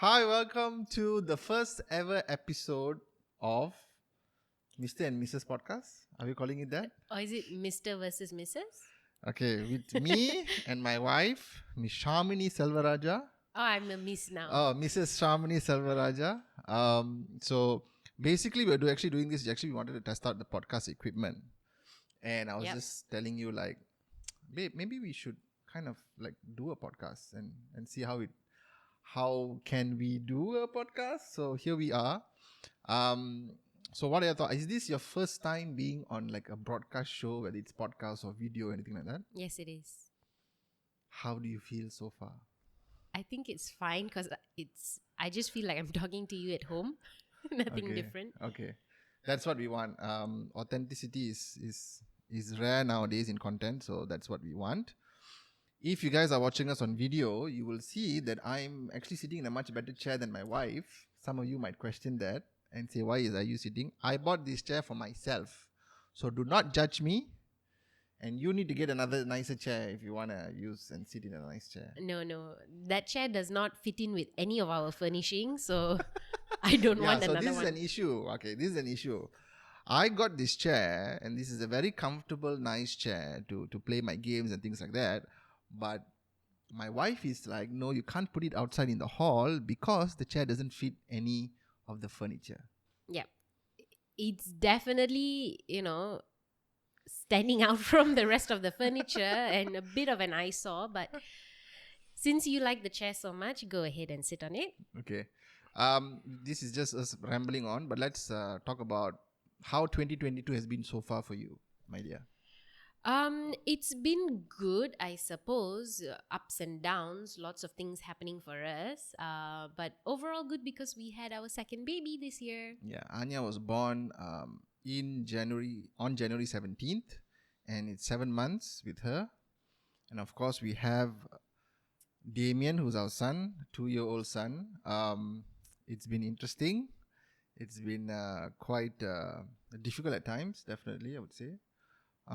Hi, welcome to the first ever episode of Mr. and Mrs. Podcast. Are we calling it that? Or is it Mr. versus Mrs.? Okay, with me and my wife, Miss Shamini Selvaraja. Oh, I'm a miss now. Oh, Mrs. Shamini Selvaraja. So basically, we're actually doing this. Actually, we wanted to test out the podcast equipment, and I was Yep. just telling you, like, babe, maybe we should kind of like do a podcast and see how can we do a podcast. So here we are. So what are your thoughts? Is this your first time being on like a broadcast show, whether it's podcast or video or anything like that? Yes, it is. How do you feel so far? I think it's fine because I just feel like I'm talking to you at home. Nothing different. Okay, that's what we want. Authenticity is rare nowadays in content, so that's what we want. If you guys are watching us on video, you will see that I'm actually sitting in a much better chair than my wife. Some of you might question that and say, why are you sitting? I bought this chair for myself. So do not judge me. And you need to get another nicer chair if you want to use and sit in a nice chair. No. That chair does not fit in with any of our furnishing, so I don't want so another this one. is an issue. Okay, this is an issue. I got this chair, and this is a very comfortable, nice chair to play my games and things like that. But my wife is like, no, you can't put it outside in the hall because the chair doesn't fit any of the furniture. Yeah. It's definitely, standing out from the rest of the furniture and a bit of an eyesore. But since you like the chair so much, go ahead and sit on it. Okay. This is just us rambling on, but let's talk about how 2022 has been so far for you, my dear. It's been good, I suppose. Ups and downs, lots of things happening for us. But overall good because we had our second baby this year. Yeah, Anya was born on January 17th, and it's 7 months with her. And of course, we have Damien, who's our son, 2-year-old son. It's been interesting. It's been quite difficult at times, definitely, I would say.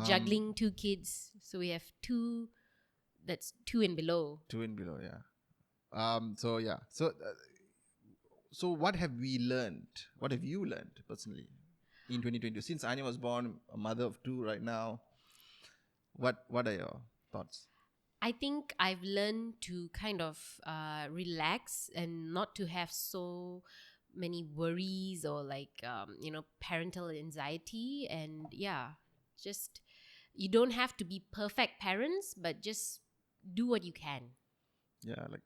Juggling two kids. So we have two, that's 2 and below. 2 and below, yeah. So what have we learned? What have you learned personally in 2022? Since Anya was born, a mother of 2 right now, what are your thoughts? I think I've learned to kind of relax and not to have so many worries or parental anxiety. And just you don't have to be perfect parents, but just do what you can. Yeah, like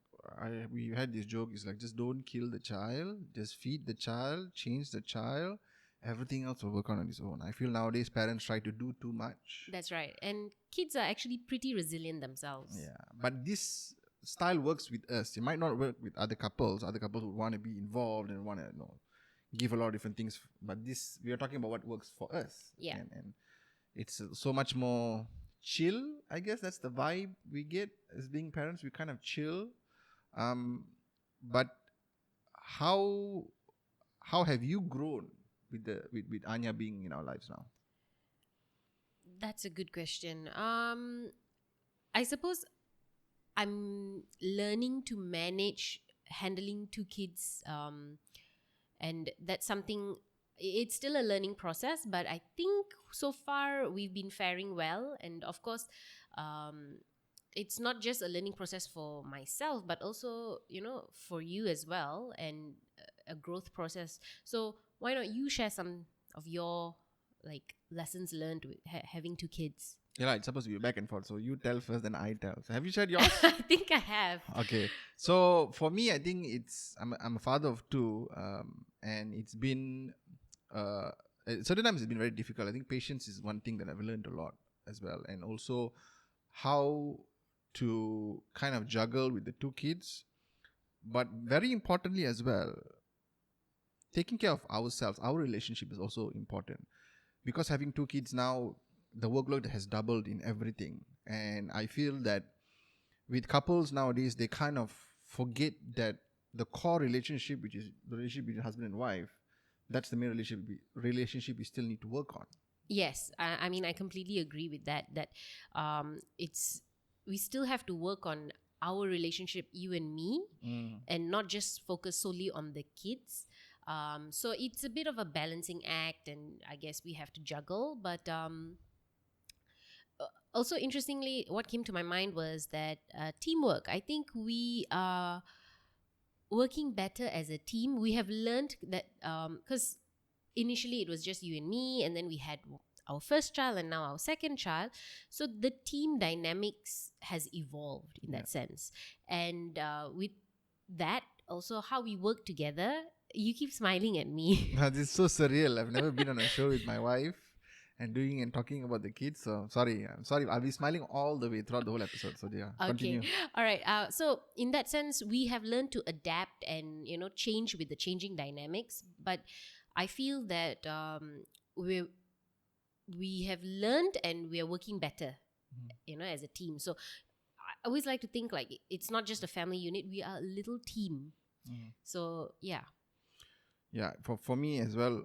we had this joke, is like, just don't kill the child, just feed the child, change the child, everything else will work on its own. I feel nowadays parents try to do too much. That's right. And kids are actually pretty resilient themselves. Yeah, but this style works with us. It might not work with other couples. Other couples would want to be involved and want to give a lot of different things. But this, we are talking about what works for us. Yeah. And it's so much more chill. I guess that's the vibe we get as being parents. We kind of chill. But how have you grown with Anya being in our lives now? That's a good question. I suppose I'm learning to manage handling 2 kids, and that's something. It's still a learning process, but I think so far we've been faring well. And of course, it's not just a learning process for myself, but also for you as well, and a growth process. So why not you share some of your lessons learned with having 2 kids? Yeah, it's supposed to be back and forth. So you tell first, then I tell. So have you shared yours? I think I have. Okay. So for me, I think I'm a father of 2, and it's been at certain times it's been very difficult. I think patience is one thing that I've learned a lot as well, and also how to kind of juggle with the 2 kids, but very importantly as well, taking care of ourselves. Our relationship is also important, because having 2 kids now, the workload has doubled in everything. And I feel that with couples nowadays, they kind of forget that the core relationship, which is the relationship between husband and wife, that's the main relationship we still need to work on. Yes, I mean, I completely agree with that. That we still have to work on our relationship, you and me, Mm. and not just focus solely on the kids. So it's a bit of a balancing act, and I guess we have to juggle. But also, interestingly, what came to my mind was that teamwork. I think we are working better as a team. We have learned that because initially it was just you and me, and then we had our first child and now our second child. So the team dynamics has evolved in that sense. And with that, also how we work together. You keep smiling at me. This is so surreal. I've never been on a show with my wife and doing and talking about the kids. So I'm sorry. I'll be smiling all the way throughout the whole episode. So yeah, continue. All right. So in that sense, we have learned to adapt and change with the changing dynamics. But I feel that we have learned and we are working better, as a team. So I always like to think like it's not just a family unit; we are a little team. So yeah. Yeah, for me as well,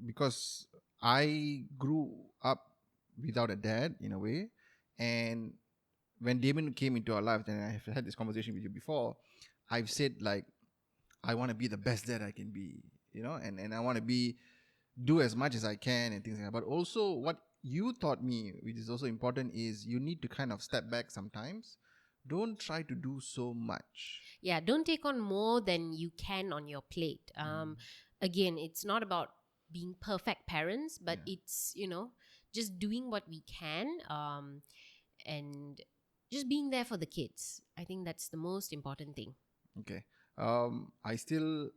because I grew up without a dad in a way, and when Damon came into our lives, and I have had this conversation with you before, I've said like I want to be the best dad I can be, and I want to do as much as I can and things like that. But also, what you taught me, which is also important, is you need to kind of step back sometimes. Don't try to do so much. Yeah, don't take on more than you can on your plate. Again, it's not about being perfect parents, but it's just doing what we can, and just being there for the kids. I think that's the most important thing. Okay. I still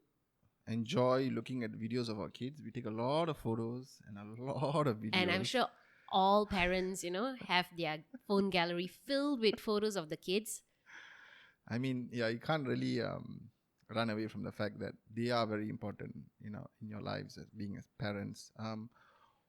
enjoy looking at videos of our kids. We take a lot of photos and a lot of videos. And I'm sure all parents, have their phone gallery filled with photos of the kids. I mean, yeah, you can't really run away from the fact that they are very important, in your lives as being as parents.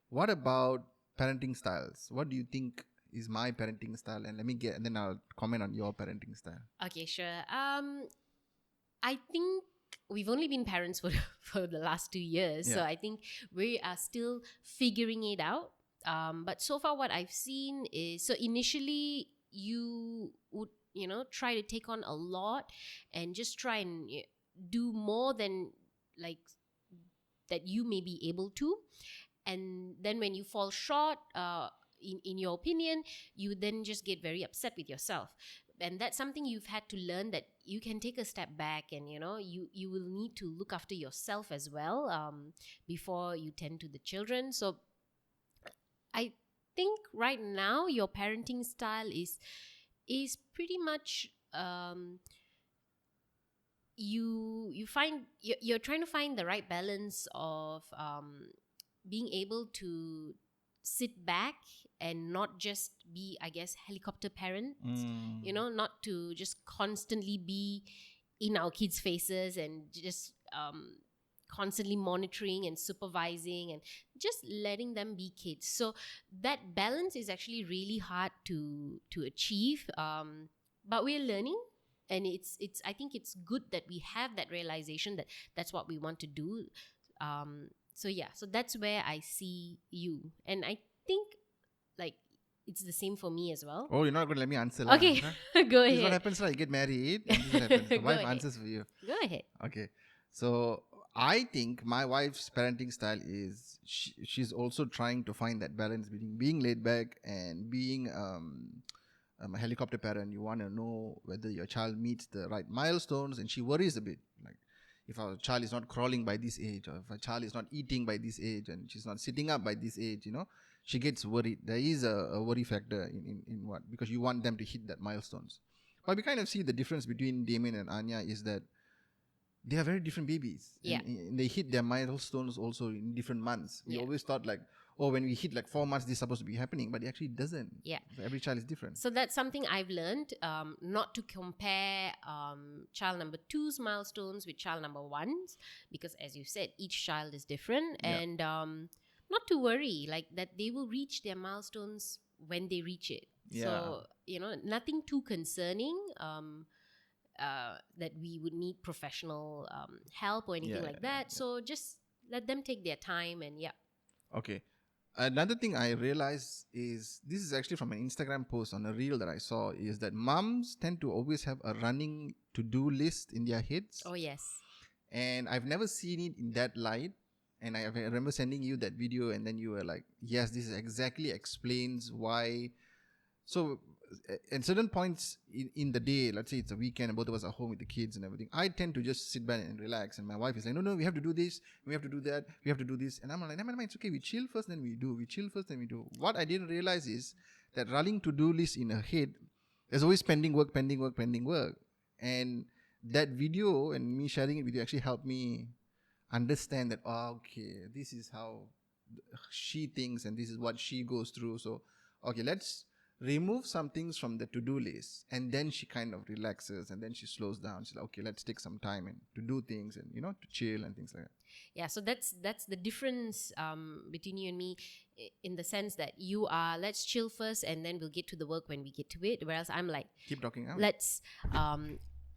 What about parenting styles? What do you think is my parenting style? And then I'll comment on your parenting style. Okay, sure. I think we've only been parents for for the last 2 years, so I think we are still figuring it out. But so far, what I've seen is, so initially you would try to take on a lot and just try and do more than like that you may be able to, and then when you fall short, in your opinion, you then just get very upset with yourself. And that's something you've had to learn, that you can take a step back, and you will need to look after yourself as well, before you tend to the children. So I think right now your parenting style is pretty much you're trying to find the right balance of being able to sit back and not just be, I guess, helicopter parents, not to just constantly be in our kids' faces and just constantly monitoring and supervising and just letting them be kids. So that balance is actually really hard to achieve, but we're learning. And it's I think it's good that we have that realization that that's what we want to do. So that's where I see you, and I think like it's the same for me as well. Oh, you're not going to let me answer. Okay, go ahead. This is what happens when you get married. And this is what happens. The wife answers for you. Go ahead. Okay. So I think my wife's parenting style is she's also trying to find that balance between being laid back and being a helicopter parent. You want to know whether your child meets the right milestones, and she worries a bit. Like if our child is not crawling by this age, or if a child is not eating by this age, and she's not sitting up by this age, she gets worried. There is a worry factor in what, because you want them to hit that milestones. But we kind of see the difference between Damien and Anya is that they are very different babies. Yeah. And they hit their milestones also in different months. We always thought like, oh, when we hit like 4 months, this is supposed to be happening, but it actually doesn't. Yeah. Every child is different. So that's something I've learned, not to compare child number 2's milestones with child number 1's, because as you said, each child is different. Yeah. And not to worry, like that they will reach their milestones when they reach it. Yeah. So, nothing too concerning, that we would need professional help or anything like that. So just let them take their time, and Okay. Another thing I realized is, this is actually from an Instagram post on a reel that I saw, is that mums tend to always have a running to-do list in their heads. Oh, yes. And I've never seen it in that light. And I remember sending you that video, and then you were like, yes, this exactly explains why. So at certain points in the day, let's say it's a weekend and both of us are home with the kids and everything, I tend to just sit back and relax. And my wife is like, no, we have to do this, we have to do that, we have to do this. And I'm like, no, it's okay. We chill first, then we do. We chill first, then we do. What I didn't realize is that running to-do list in her head, there's always pending work. And that video and me sharing it with you actually helped me understand that, okay, this is how she thinks and this is what she goes through. So, okay, let's remove some things from the to-do list, and then she kind of relaxes, and then she slows down. She's like, okay, let's take some time and to do things, and to chill and things like that. Yeah, so that's the difference between you and me, in the sense that you are, let's chill first and then we'll get to the work when we get to it, whereas I'm like, keep talking out. Let's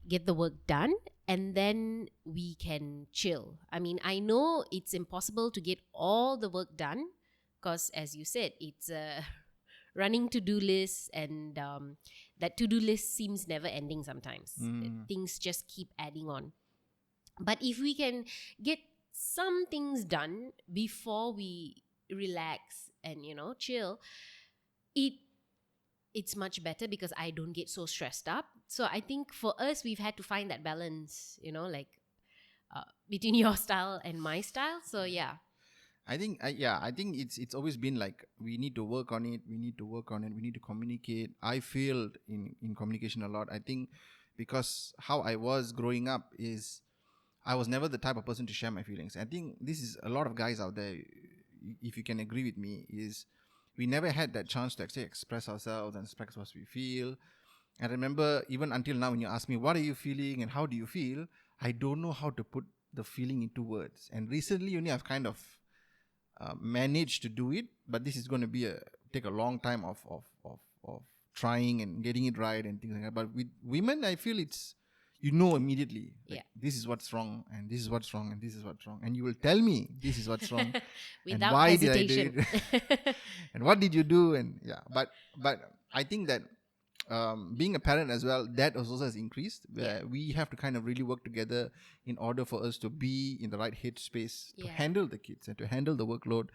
get the work done and then we can chill. I mean, I know it's impossible to get all the work done because, as you said, it's a running to-do list, and that to-do list seems never ending sometimes. Things just keep adding on. But if we can get some things done before we relax and chill, it's much better because I don't get so stressed up. So I think for us, we've had to find that balance, between your style and my style. So yeah. I think it's always been like, we need to work on it. We need to communicate. I failed in communication a lot. I think because how I was growing up is, I was never the type of person to share my feelings. I think this is a lot of guys out there, if you can agree with me, is we never had that chance to actually express ourselves and express what we feel. And I remember, even until now, when you ask me, what are you feeling and how do you feel, I don't know how to put the feeling into words. And recently, I've kind of managed to do it, but this is going to take a long time of trying and getting it right and things like that. But with women, I feel it's, immediately, like, this is what's wrong, and this is what's wrong, and this is what's wrong, and you will tell me this is what's wrong and why hesitation. did I do it and what did you do. And but I think that being a parent as well, that also has increased, where we have to kind of really work together in order for us to be in the right headspace to handle the kids and to handle the workload.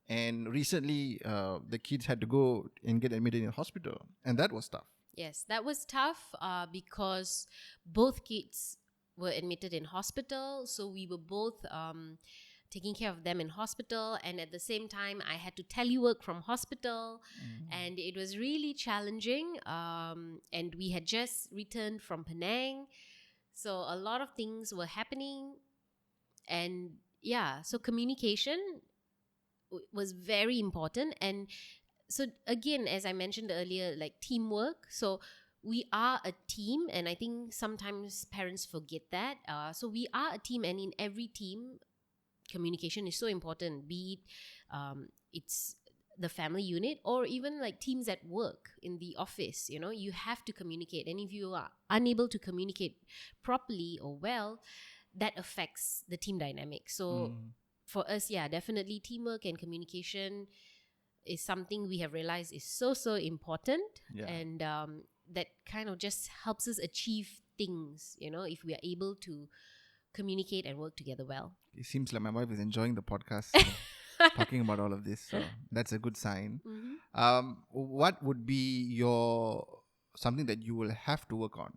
And recently the kids had to go and get admitted in hospital, and that was tough. Yes, that was tough because both kids were admitted in hospital. So we were both taking care of them in hospital. And at the same time, I had to telework from hospital. And it was really challenging. And we had just returned from Penang. So a lot of things were happening. And so communication was very important. And so again, as I mentioned earlier, like teamwork. So we are a team, and I think sometimes parents forget that. So we are a team, and in every team, communication is so important. Be it it's the family unit, or even like teams at work, in the office. You have to communicate, and if you are unable to communicate properly or well, that affects the team dynamic. So for us, definitely teamwork and communication is something we have realized is so important. And that kind of just helps us achieve things, if we are able to communicate and work together well. It seems like my wife is enjoying the podcast, talking about all of this, so that's a good sign. What would be something that you will have to work on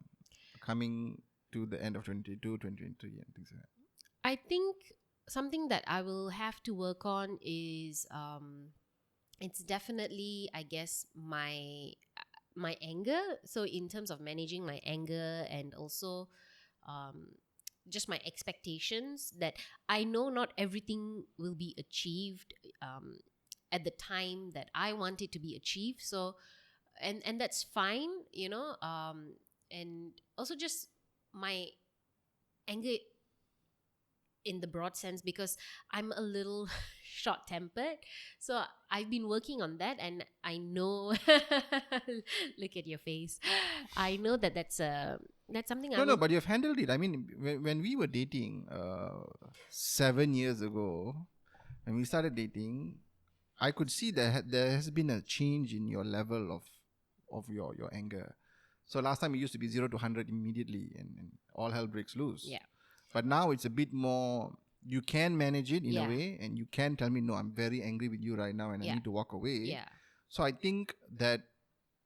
coming to the end of 2022, 2023 and things like that? I think something that I will have to work on is it's definitely, I guess, my anger. So in terms of managing my anger, and also just my expectations, that I know not everything will be achieved at the time that I want it to be achieved. So and that's fine, and also just my anger in the broad sense, because I'm a little short-tempered. So I've been working on that, and I know look at your face. I know that's something No, but you've handled it. I mean, when we were dating 7 years ago, when we started dating, I could see there has been a change in your level of your anger. So last time it used to be 0 to 100 immediately, and all hell breaks loose. Yeah. But now it's a bit more. You can manage it in a Yeah. way, and you can tell me, no, I'm very angry with you right now, and I Yeah. need to walk away. Yeah. So I think that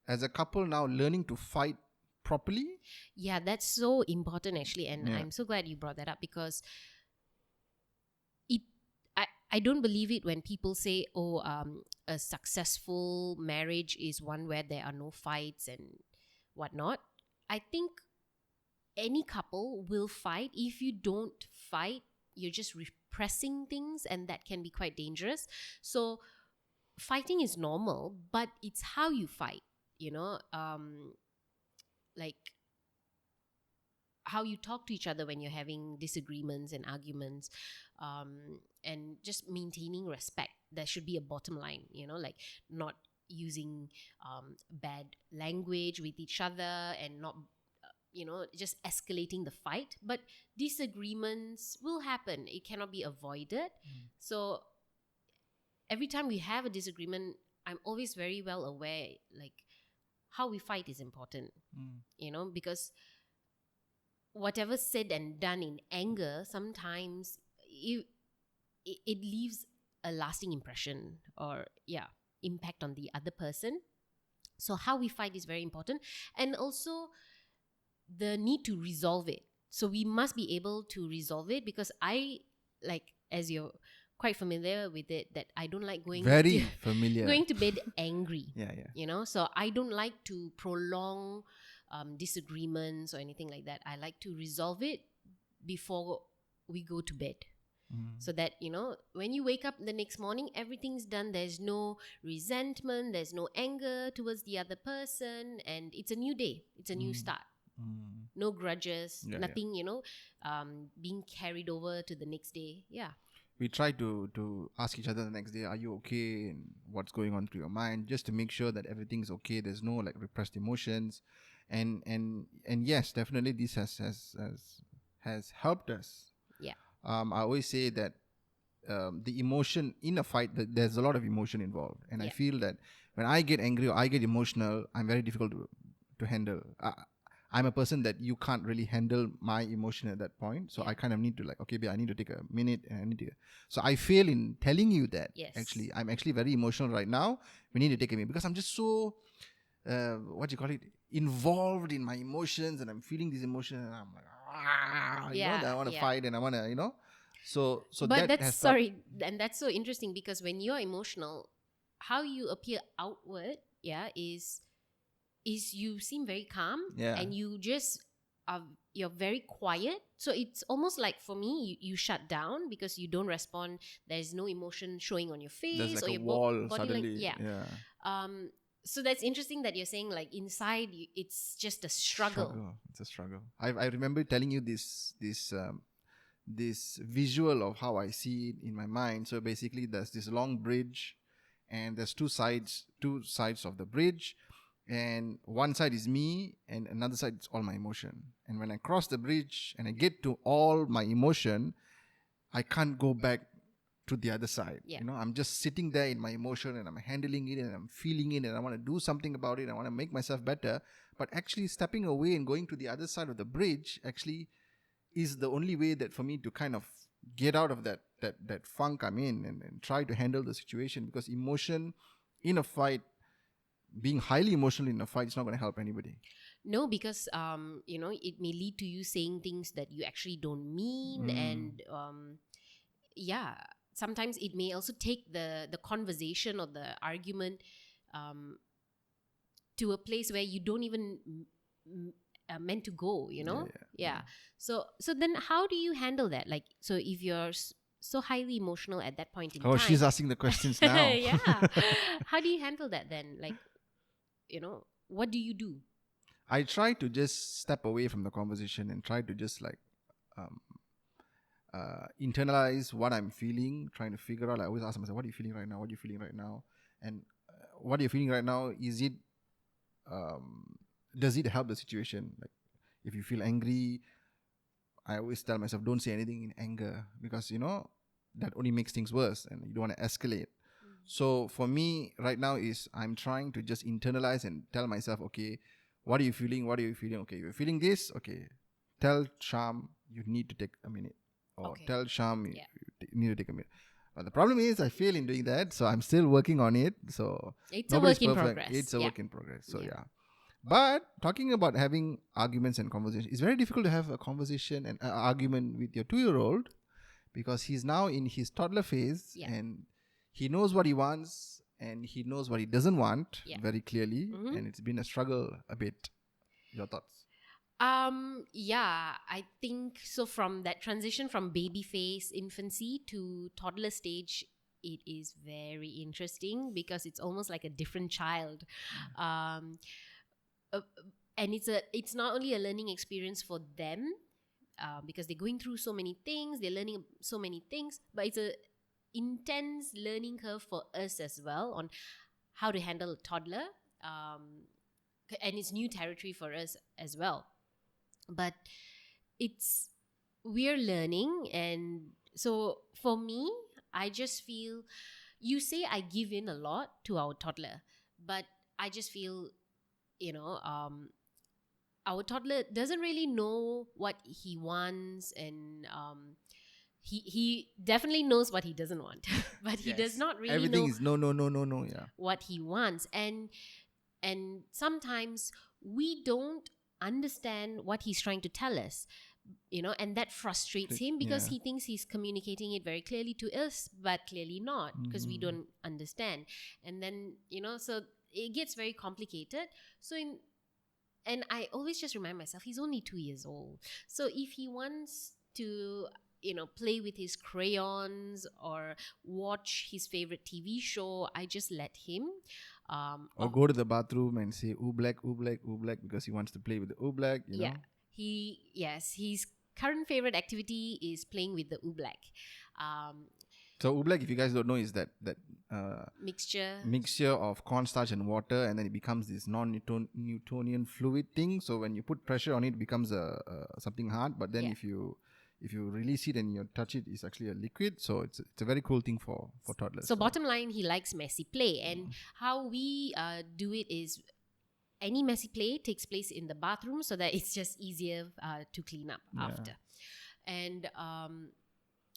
as a couple now, learning to fight properly. Yeah, that's so important actually, and Yeah. I'm so glad you brought that up, because I don't believe it when people say, oh, a successful marriage is one where there are no fights and whatnot. I think any couple will fight. If you don't fight, you're just repressing things, and that can be quite dangerous. So fighting is normal, but it's how you fight, like how you talk to each other when you're having disagreements and arguments, and just maintaining respect. There should be a bottom line, like not using bad language with each other, and not just escalating the fight. But disagreements will happen, it cannot be avoided. So every time we have a disagreement, I'm always very well aware, like, how we fight is important, because whatever said and done in anger, sometimes it leaves a lasting impression, or impact on the other person. So how we fight is very important, and also the need to resolve it. So we must be able to resolve it, because as you're quite familiar with it, that I don't like going to bed angry. So I don't like to prolong disagreements or anything like that. I like to resolve it before we go to bed, so that when you wake up the next morning, everything's done. There's no resentment, there's no anger towards the other person, and it's a new day, it's a new start. No grudges, nothing, being carried over to the next day. We try to ask each other the next day, are you okay, and what's going on through your mind, just to make sure that everything's okay. There's no like repressed emotions, and yes, definitely this has helped us. I always say that the emotion in a fight, there's a lot of emotion involved, and I feel that when I get angry or I get emotional, I'm very difficult to handle. I'm a person that you can't really handle my emotion at that point. So I kind of need to okay, I need to take a minute, and I need to. So I fail in telling you that. Actually, I'm actually very emotional right now. We need to take a minute, because I'm just so, involved in my emotions, and I'm feeling these emotions, and I'm like, I want to fight, and I want to, So but that's and that's so interesting, because when you're emotional, how you appear outward, is you seem very calm, and you just you're very quiet. So it's almost like, for me, you shut down, because you don't respond. There's no emotion showing on your face. There's or a your wall body suddenly. So that's interesting that you're saying, like, inside it's just a struggle. It's a struggle. I remember telling you this visual of how I see it in my mind. So basically, there's this long bridge, and there's two sides of the bridge, and one side is me, and another side is all my emotion. And when I cross the bridge and I get to all my emotion, I can't go back to the other side. I'm just sitting there in my emotion, and I'm handling it, and I'm feeling it, and I want to do something about it. I want to make myself better. But actually stepping away and going to the other side of the bridge actually is the only way that for me to kind of get out of that funk I'm in, and try to handle the situation. Because emotion in a fight, being highly emotional in a fight, is not going to help anybody. No, because it may lead to you saying things that you actually don't mean, and sometimes it may also take the conversation or the argument to a place where you don't even meant to go. So then how do you handle that? Like, so if you're so highly emotional at that point in time. She's asking the questions now. How do you handle that then? Like, what do you do? I try to just step away from the conversation and try to just internalize what I'm feeling, trying to figure out. I always ask myself, what are you feeling right now? What are you feeling right now? And what you're feeling right now, is it, does it help the situation? Like, if you feel angry, I always tell myself, don't say anything in anger, because that only makes things worse, and you don't want to escalate. So for me right now is I'm trying to just internalize and tell myself, okay, what are you feeling? What are you feeling? Okay, you're feeling this. Okay, tell Sham you need to take a minute, or Okay. tell Sham Yeah. you need to take a minute. But the problem is I fail in doing that, so I'm still working on it. So It's a nobody's work in perfect. progress. It's a Yeah. work in progress. So Yeah. yeah. But talking about having arguments and conversations, it's very difficult to have a conversation and argument with your 2-year-old because he's now in his toddler phase Yeah. and he knows what he wants and he knows what he doesn't want Yeah. very clearly, Mhm. and it's been a struggle a bit. Your thoughts? Yeah, I think so. From that transition from baby phase, infancy to toddler stage, it is very interesting because it's almost like a different child. Um, uh, and it's not only a learning experience for them, because they're going through so many things, they're learning so many things, but it's a intense learning curve for us as well on how to handle a toddler. And it's new territory for us as well. But it's we're learning, and so for me, I just feel, you say I give in a lot to our toddler, but I just feel, you know our toddler doesn't really know what he wants, and he definitely knows what he doesn't want, but he does not really Everything know is no, no, no, no, no. Yeah. what he wants. And sometimes we don't understand what he's trying to tell us, and that frustrates him because Yeah. he thinks he's communicating it very clearly to us, but clearly not, because we don't understand. And then, so it gets very complicated. And I always just remind myself, he's only 2 years old. So if he wants to, play with his crayons or watch his favorite TV show, I just let him. Or go to the bathroom and say oobleck, oobleck, oobleck because he wants to play with the oobleck, you know? His current favorite activity is playing with the oobleck. So oobleck, if you guys don't know, is that Mixture. of cornstarch and water, and then it becomes this non-Newtonian fluid thing. So when you put pressure on it, it becomes something hard. But then Yeah. if you release it and you touch it, it's actually a liquid. So it's a very cool thing for toddlers. So bottom line, he likes messy play, and how we do it is, any messy play takes place in the bathroom so that it's just easier to clean up after. And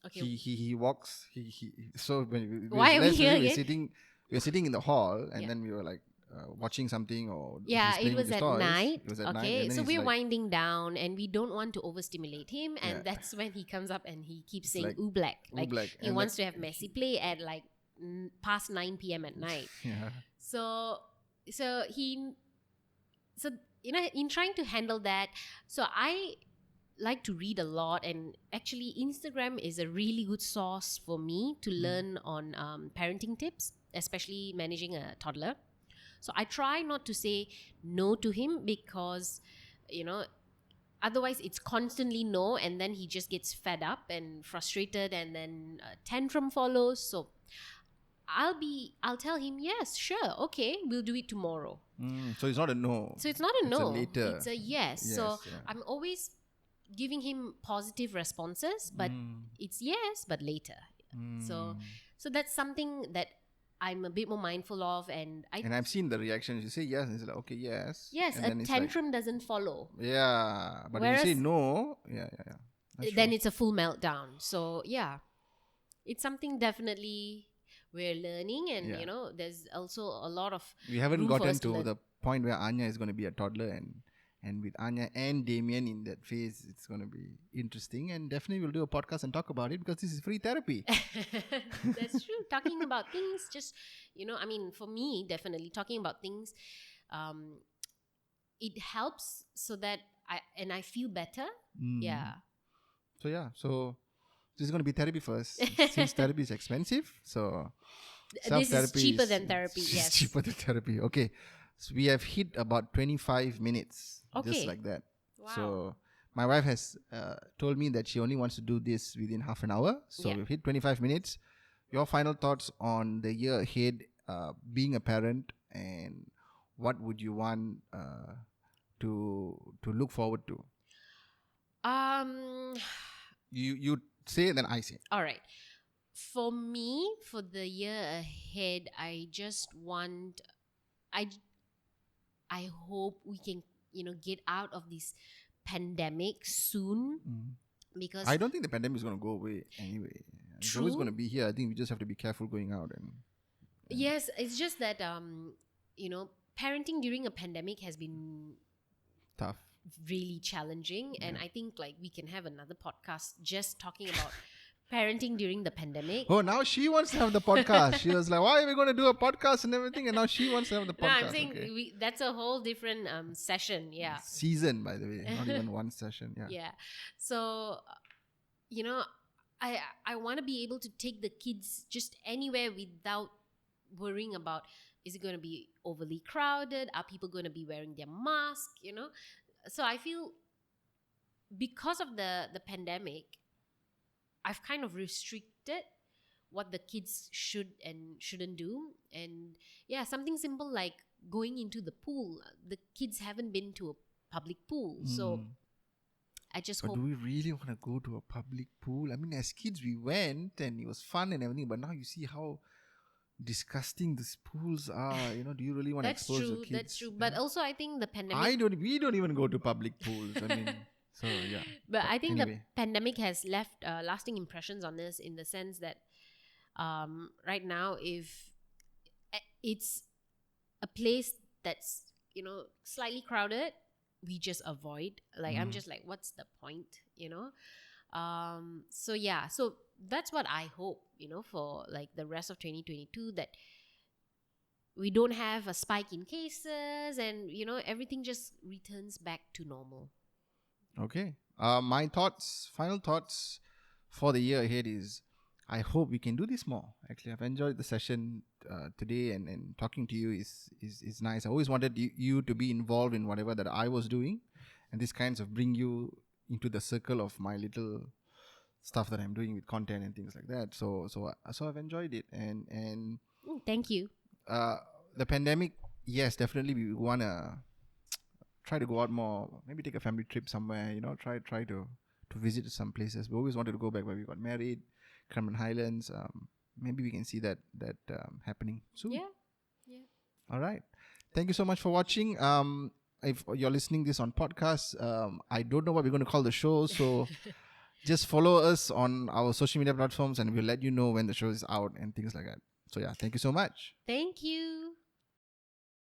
okay, he walks. So when Why are we here we're again? sitting in the hall, and Yeah. then we were like watching something, or yeah, he's playing it with was his at toys. night. It was at night, Okay, and then so he's we're like, winding down, and we don't want to overstimulate him, and Yeah. that's when he comes up and he keeps It's saying like, oobleck. Like oobleck, he and wants like- to have messy play at like past 9 p.m. at night. Yeah. So he so in trying to handle that, so I like to read a lot, and actually Instagram is a really good source for me to learn on parenting tips, especially managing a toddler. So I try not to say no to him, because otherwise it's constantly no, and then he just gets fed up and frustrated, and then tantrum follows. So I'll tell him, yes, sure, okay, we'll do it tomorrow. So it's not a no. So it's not a It's a no, later. it's a yes. Yes, So yeah. I'm always giving him positive responses, but it's yes, but later. So that's something that I'm a bit more mindful of, and I've seen the reactions. You say yes, and it's like, okay, yes. yes, and a then it's like, tantrum doesn't follow. yeah, but if Whereas- you say no, yeah. That's Then true. it's a full meltdown. So yeah, it's something definitely we're learning, and Yeah. there's also a lot of We haven't room for gotten us to to learn. the point where Anya is going to be a toddler, and with Anya and Damien in that phase, it's going to be interesting, and definitely we'll do a podcast and talk about it because this is free therapy. That's true. Talking about things, just for me, definitely talking about things, it helps so that I feel better. Yeah. So yeah, so this is going to be therapy first. Since therapy is expensive, so This is self-therapy cheaper than therapy. it's Yes. cheaper than therapy. Okay, so we have hit about 25 minutes, Okay. just like that. Wow. So my wife has told me that she only wants to do this within half an hour. So Yeah. we've hit 25 minutes. Your final thoughts on the year ahead, being a parent, and what would you want to look forward to? Um. You say, then I say. All right. For me, for the year ahead, I just want, I, I hope we can, get out of this pandemic soon, because I don't think the pandemic is going to go away anyway. It's always going to be here. I think we just have to be careful going out and yes, it's just that parenting during a pandemic has been tough. really challenging, and I think like we can have another podcast just talking about parenting during the pandemic. Oh, now she wants to have the podcast. She was like, "Why are we going to do a podcast and everything?" And now she wants to have the podcast. No, I'm saying that's a whole different session. Yeah, season, by the way, not even one session. Yeah. Yeah. So, I want to be able to take the kids just anywhere without worrying about, is it going to be overly crowded? Are people going to be wearing their mask? So I feel because of the pandemic, I've kind of restricted what the kids should and shouldn't do. And yeah, something simple like going into the pool. The kids haven't been to a public pool. So I just hope. Do we really want to go to a public pool? I mean, as kids, we went and it was fun and everything. But now you see how disgusting these pools are. Do you really want to expose your kids? That's true. But also, I think the pandemic. We don't even go to public pools. I mean, so yeah. But I think the pandemic has left lasting impressions on us, in the sense that right now, if it's a place that's slightly crowded, we just avoid. Like I'm just like, what's the point? So yeah, so that's what I hope, for like the rest of 2022, that we don't have a spike in cases, and everything just returns back to normal. Okay. My final thoughts for the year ahead is, I hope we can do this more. Actually, I've enjoyed the session today, and talking to you is nice. I always wanted you to be involved in whatever that I was doing, and this kinds of bring you into the circle of my little stuff that I'm doing with content and things like that. So I've enjoyed it, and thank you. The pandemic, yes, definitely we wanna try to go out more. Maybe take a family trip somewhere. Try to visit some places. We always wanted to go back, but we got married. Cameron Highlands. Maybe we can see that happening soon. Yeah. All right. Thank you so much for watching. If you're listening this on podcast, I don't know what we're going to call the show, so just follow us on our social media platforms, and we'll let you know when the show is out and things like that. So yeah, thank you so much. Thank you.